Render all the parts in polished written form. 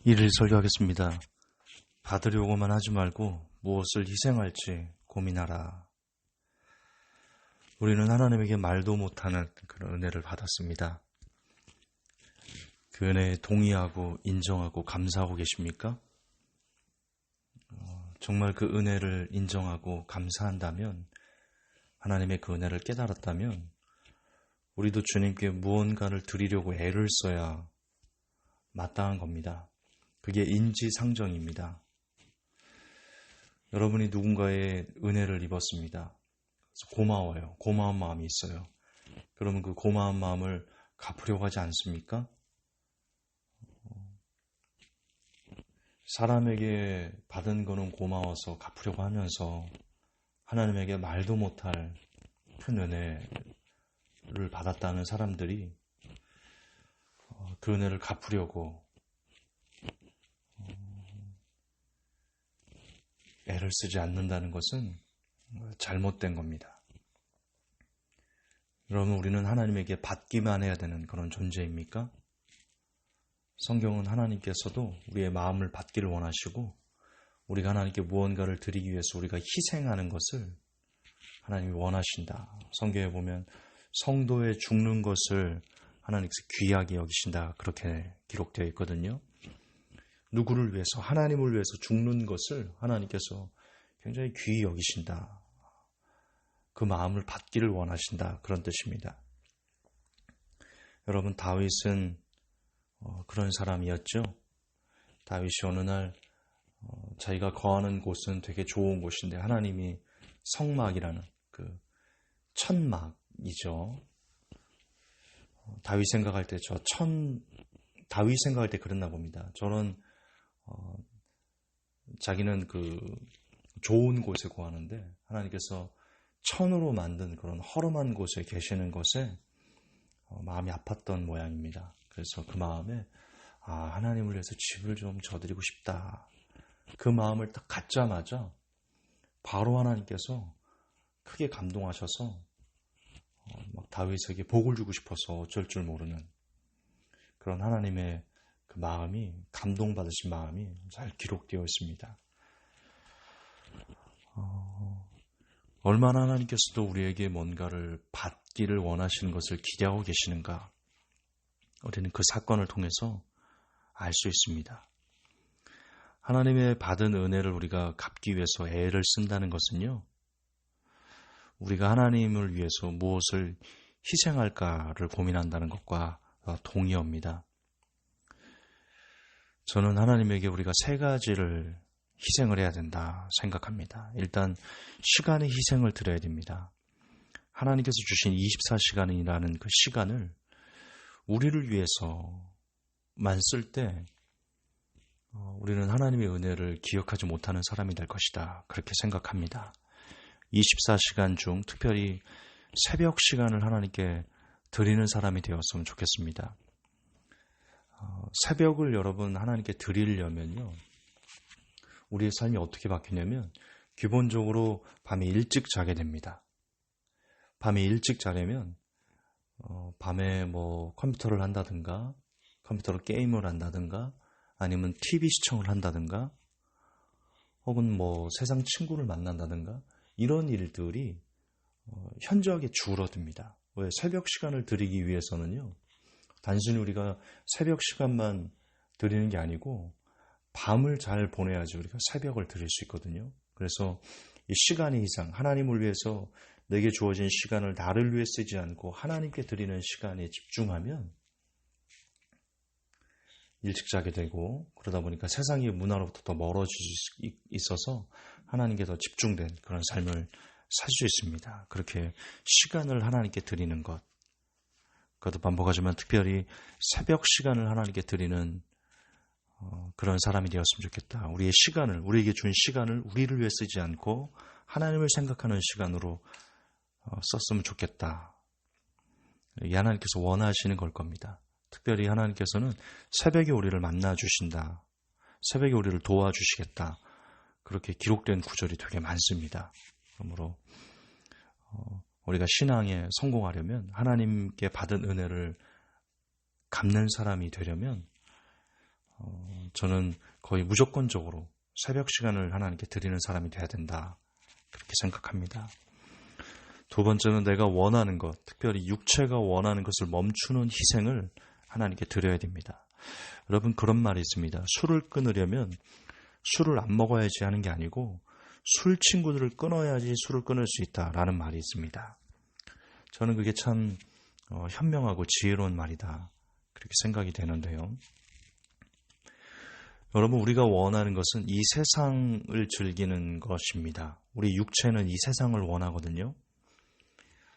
이를 설교하겠습니다. 받으려고만 하지 말고 무엇을 희생할지 고민하라. 우리는 하나님에게 말도 못하는 그런 은혜를 받았습니다. 그 은혜에 동의하고 인정하고 감사하고 계십니까? 정말 그 은혜를 인정하고 감사한다면, 하나님의 그 은혜를 깨달았다면 우리도 주님께 무언가를 드리려고 애를 써야 마땅한 겁니다. 그게 인지상정입니다. 여러분이 누군가의 은혜를 입었습니다. 그래서 고마워요. 고마운 마음이 있어요. 그러면 그 고마운 마음을 갚으려고 하지 않습니까? 사람에게 받은 거는 고마워서 갚으려고 하면서 하나님에게 말도 못할 큰 은혜를 받았다는 사람들이 그 은혜를 갚으려고 애를 쓰지 않는다는 것은 잘못된 겁니다. 여러분, 우리는 하나님에게 받기만 해야 되는 그런 존재입니까? 성경은 하나님께서도 우리의 마음을 받기를 원하시고, 우리가 하나님께 무언가를 드리기 위해서 우리가 희생하는 것을 하나님이 원하신다. 성경에 보면 성도의 죽는 것을 하나님께서 귀하게 여기신다, 그렇게 기록되어 있거든요. 누구를 위해서? 하나님을 위해서 죽는 것을 하나님께서 굉장히 귀히 여기신다. 그 마음을 받기를 원하신다, 그런 뜻입니다. 여러분, 다윗은 그런 사람이었죠. 다윗이 어느 날 자기가 거하는 곳은 되게 좋은 곳인데 하나님이 성막이라는 그 천막이죠. 다윗 생각할 때 다윗 생각할 때 그랬나 봅니다. 저는 자기는 그 좋은 곳에 거하는데 하나님께서 천으로 만든 그런 허름한 곳에 계시는 것에 마음이 아팠던 모양입니다. 그래서 그 마음에 하나님을 위해서 집을 좀 져드리고 싶다. 그 마음을 딱 갖자마자 바로 하나님께서 크게 감동하셔서 막 다윗에게 복을 주고 싶어서 어쩔 줄 모르는 그런 하나님의 그 마음이, 감동받으신 마음이 잘 기록되어 있습니다. 얼마나 하나님께서도 우리에게 뭔가를 받기를 원하시는 것을 기대하고 계시는가, 우리는 그 사건을 통해서 알 수 있습니다. 하나님의 받은 은혜를 우리가 갚기 위해서 애를 쓴다는 것은요, 우리가 하나님을 위해서 무엇을 희생할까를 고민한다는 것과 동의어입니다. 저는 하나님에게 우리가 세 가지를 희생을 해야 된다 생각합니다. 일단 시간의 희생을 드려야 됩니다. 하나님께서 주신 24시간이라는 그 시간을 우리를 위해서만 쓸 때 우리는 하나님의 은혜를 기억하지 못하는 사람이 될 것이다, 그렇게 생각합니다. 24시간 중 특별히 새벽 시간을 하나님께 드리는 사람이 되었으면 좋겠습니다. 새벽을 여러분 하나님께 드리려면요, 우리의 삶이 어떻게 바뀌냐면 기본적으로 밤에 일찍 자게 됩니다. 밤에 일찍 자려면 밤에 컴퓨터를 한다든가, 컴퓨터로 게임을 한다든가, 아니면 TV 시청을 한다든가, 혹은 세상 친구를 만난다든가, 이런 일들이 현저하게 줄어듭니다. 왜? 새벽 시간을 드리기 위해서는요, 단순히 우리가 새벽 시간만 드리는 게 아니고 밤을 잘 보내야지 우리가 새벽을 드릴 수 있거든요. 그래서 이 시간의 희생, 하나님을 위해서 내게 주어진 시간을 나를 위해 쓰지 않고 하나님께 드리는 시간에 집중하면 일찍 자게 되고, 그러다 보니까 세상의 문화로부터 더 멀어질 수 있어서 하나님께 더 집중된 그런 삶을 살 수 있습니다. 그렇게 시간을 하나님께 드리는 것, 그것도 반복하지만 특별히 새벽 시간을 하나님께 드리는 그런 사람이 되었으면 좋겠다. 우리의 시간을, 우리에게 준 시간을 우리를 위해 쓰지 않고 하나님을 생각하는 시간으로 썼으면 좋겠다. 이 하나님께서 원하시는 걸 겁니다. 특별히 하나님께서는 새벽에 우리를 만나주신다, 새벽에 우리를 도와주시겠다, 그렇게 기록된 구절이 되게 많습니다. 그러므로 우리가 신앙에 성공하려면, 하나님께 받은 은혜를 갚는 사람이 되려면 저는 거의 무조건적으로 새벽 시간을 하나님께 드리는 사람이 돼야 된다. 그렇게 생각합니다. 두 번째는 내가 원하는 것, 특별히 육체가 원하는 것을 멈추는 희생을 하나님께 드려야 됩니다. 여러분, 그런 말이 있습니다. 술을 끊으려면 술을 안 먹어야지 하는 게 아니고 술 친구들을 끊어야지 술을 끊을 수 있다라는 말이 있습니다. 저는 그게 참 현명하고 지혜로운 말이다. 그렇게 생각이 되는데요. 여러분, 우리가 원하는 것은 이 세상을 즐기는 것입니다. 우리 육체는 이 세상을 원하거든요.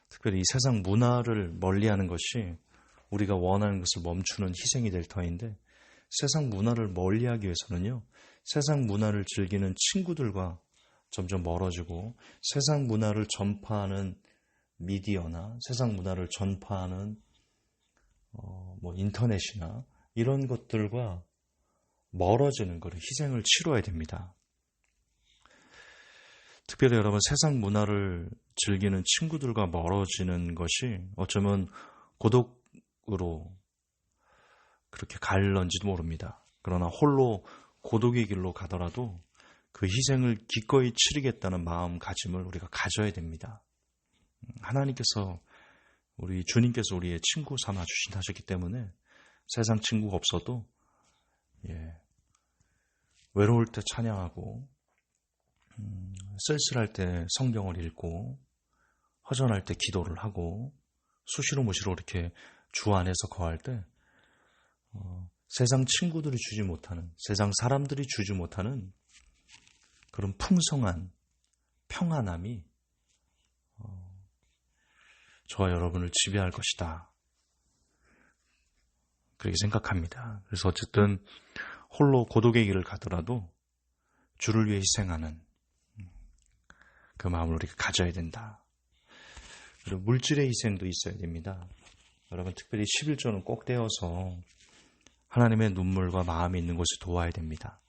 특별히 이 세상 문화를 멀리하는 것이 우리가 원하는 것을 멈추는 희생이 될 터인데, 세상 문화를 멀리하기 위해서는요, 세상 문화를 즐기는 친구들과 점점 멀어지고 세상 문화를 전파하는 미디어나 세상 문화를 전파하는 인터넷이나 이런 것들과 멀어지는 것을 희생을 치러야 됩니다. 특별히 여러분, 세상 문화를 즐기는 친구들과 멀어지는 것이 어쩌면 고독으로 그렇게 갈런지도 모릅니다. 그러나 홀로 고독의 길로 가더라도 그 희생을 기꺼이 치르겠다는 마음가짐을 우리가 가져야 됩니다. 하나님께서, 우리 주님께서 우리의 친구 삼아 주신다셨기 때문에 세상 친구가 없어도 외로울 때 찬양하고 쓸쓸할 때 성경을 읽고 허전할 때 기도를 하고 수시로 무시로 이렇게 주 안에서 거할 때 세상 친구들이 주지 못하는, 세상 사람들이 주지 못하는 그런 풍성한 평안함이 저와 여러분을 지배할 것이다. 그렇게 생각합니다. 그래서 어쨌든 홀로 고독의 길을 가더라도 주를 위해 희생하는 그 마음을 우리가 가져야 된다. 그리고 물질의 희생도 있어야 됩니다. 여러분, 특별히 11조는 꼭 떼어서 하나님의 눈물과 마음이 있는 곳에 도와야 됩니다.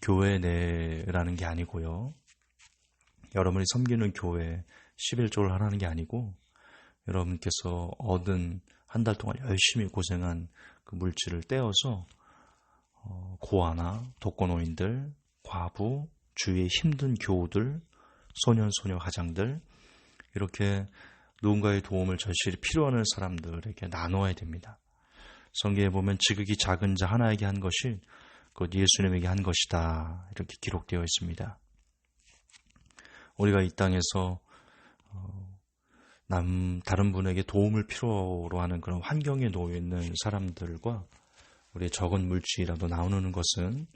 교회 내라는 게 아니고요. 여러분이 섬기는 교회 11조를 하라는 게 아니고 여러분께서 얻은 한 달 동안 열심히 고생한 그 물질을 떼어서 고아나 독거노인들, 과부, 주위의 힘든 교우들, 소년, 소녀, 가장들, 이렇게 누군가의 도움을 절실히 필요하는 사람들에게 나눠야 됩니다. 성경에 보면 지극히 작은 자 하나에게 한 것이 곧 예수님에게 한 것이다, 이렇게 기록되어 있습니다. 우리가 이 땅에서 다른 분에게 도움을 필요로 하는 그런 환경에 놓여 있는 사람들과 우리의 적은 물질이라도 나누는 것은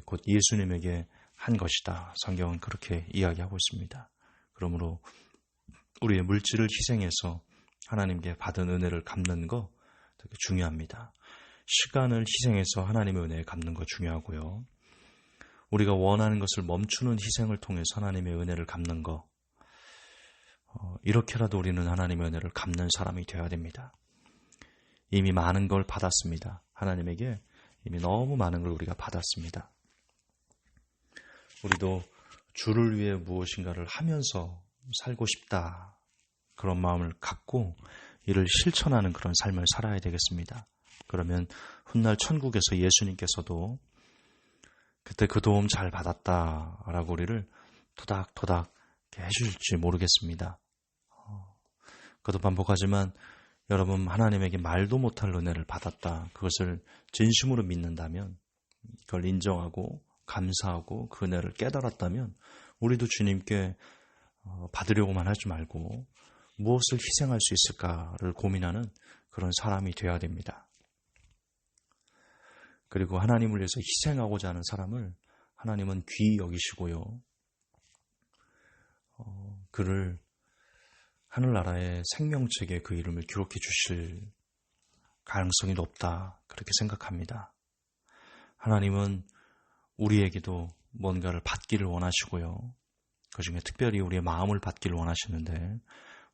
곧 예수님에게 한 것이다. 성경은 그렇게 이야기하고 있습니다. 그러므로 우리의 물질을 희생해서 하나님께 받은 은혜를 갚는 거 되게 중요합니다. 시간을 희생해서 하나님의 은혜를 갚는 거 중요하고요. 우리가 원하는 것을 멈추는 희생을 통해서 하나님의 은혜를 갚는 거, 이렇게라도 우리는 하나님의 은혜를 갚는 사람이 되어야 됩니다. 이미 많은 걸 받았습니다. 하나님에게 이미 너무 많은 걸 우리가 받았습니다. 우리도 주를 위해 무엇인가를 하면서 살고 싶다, 그런 마음을 갖고 이를 실천하는 그런 삶을 살아야 되겠습니다. 그러면 훗날 천국에서 예수님께서도 그때 그 도움 잘 받았다라고 우리를 토닥토닥 해주실지 모르겠습니다. 그것도 반복하지만 여러분, 하나님에게 말도 못할 은혜를 받았다, 그것을 진심으로 믿는다면, 그걸 인정하고 감사하고 그 은혜를 깨달았다면 우리도 주님께 받으려고만 하지 말고 무엇을 희생할 수 있을까를 고민하는 그런 사람이 되어야 됩니다. 그리고 하나님을 위해서 희생하고자 하는 사람을 하나님은 귀히 여기시고요, 그를 하늘나라의 생명책에 그 이름을 기록해 주실 가능성이 높다, 그렇게 생각합니다. 하나님은 우리에게도 뭔가를 받기를 원하시고요, 그중에 특별히 우리의 마음을 받기를 원하시는데,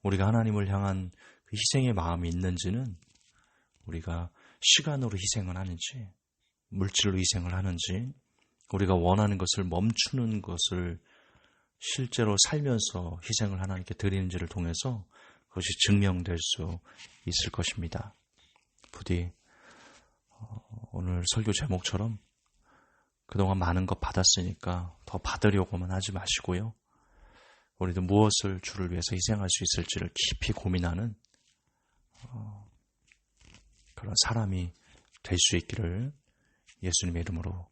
우리가 하나님을 향한 그 희생의 마음이 있는지는 우리가 시간으로 희생을 하는지 물질로 희생을 하는지, 우리가 원하는 것을 멈추는 것을 실제로 살면서 희생을 하나님께 드리는지를 통해서 그것이 증명될 수 있을 것입니다. 부디 오늘 설교 제목처럼 그동안 많은 것 받았으니까 더 받으려고만 하지 마시고요. 우리도 무엇을 주를 위해서 희생할 수 있을지를 깊이 고민하는 그런 사람이 될 수 있기를 예수님의 이름으로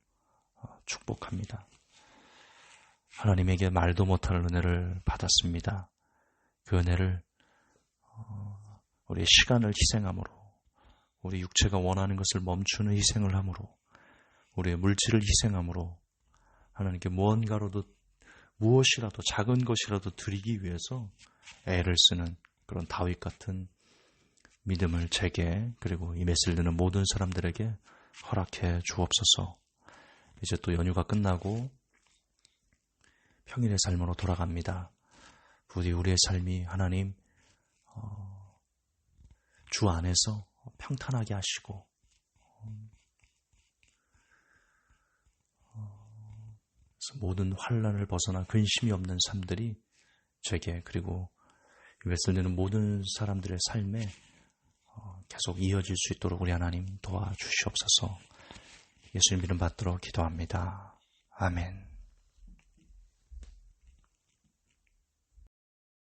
축복합니다. 하나님에게 말도 못할 은혜를 받았습니다. 그 은혜를 우리의 시간을 희생함으로, 우리 육체가 원하는 것을 멈추는 희생을 함으로, 우리의 물질을 희생함으로 하나님께 무엇이라도 작은 것이라도 드리기 위해서 애를 쓰는 그런 다윗 같은 믿음을 제게 그리고 이 메시지를 듣는 모든 사람들에게 허락해 주옵소서. 이제 또 연휴가 끝나고 평일의 삶으로 돌아갑니다. 부디 우리의 삶이 하나님 주 안에서 평탄하게 하시고 모든 환난을 벗어나 근심이 없는 삶들이 제게 그리고 이 메시지를 듣는 모든 사람들의 삶에 계속 이어질 수 있도록 우리 하나님 도와주시옵소서. 예수님 이름 받들어 기도합니다. 아멘.